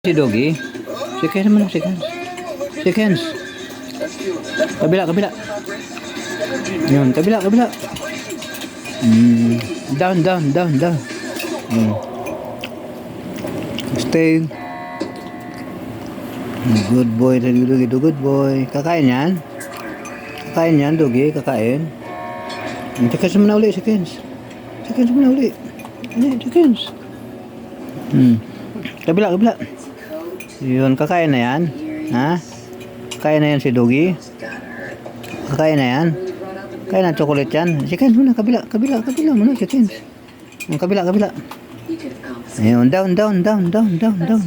Si Doggy. Seconds mo na, seconds. Seconds. Kabila, kabila. Yun, kabila, kabila. Down, down, down, down. Stay. Good boy, Doggy, good boy. Kakain yan? Kakain yan, Doggy, kakain. Seconds mo na uli, seconds. Seconds mo na uli. Seconds. Kabila, kabila. Yun, kakain na yan. Ha? Kakain na yan si Doggy. Kakain na yan. Kakain na chocolate yan. Seconds muna, kabila, kabila, kabila muna, seconds. Kabila, kabila. Ayun, down, down, down, down, down, down.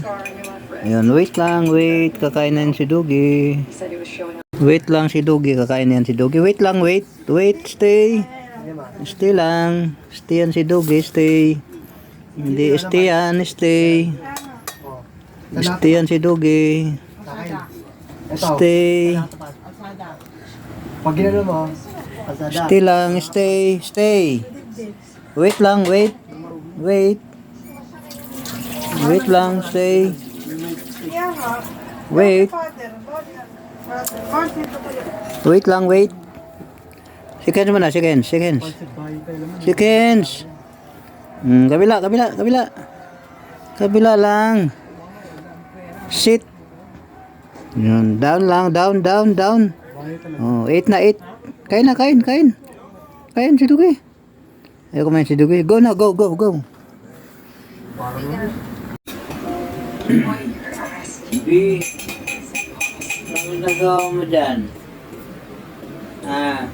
Ayun, wait lang, wait. Kakain na yan si Doggy. Wait lang si Doggy, kakain na yan si Doggy. Wait lang, wait. Wait, stay. Stay lang. Stay yan si Doggy, stay. Hindi, stay yan, stay. Stay yan si Doggy. Stay. Pag ginano mo, Stay lang, stay, stay. Wait lang, wait. Wait. Wait lang, stay. Wait. Wait lang, wait. Seconds mo na, seconds, seconds. Seconds. Kabila, kabila, kabila. Kabila lang. Sit. Yun, down lang, down, down, down. Oh, 8 na 8. Kain na, kain, kain. Kain si Doggy. Ayaw kumain si Doggy. Go na, go, go, go. Bi, ano nagawa mo dyan? Ah.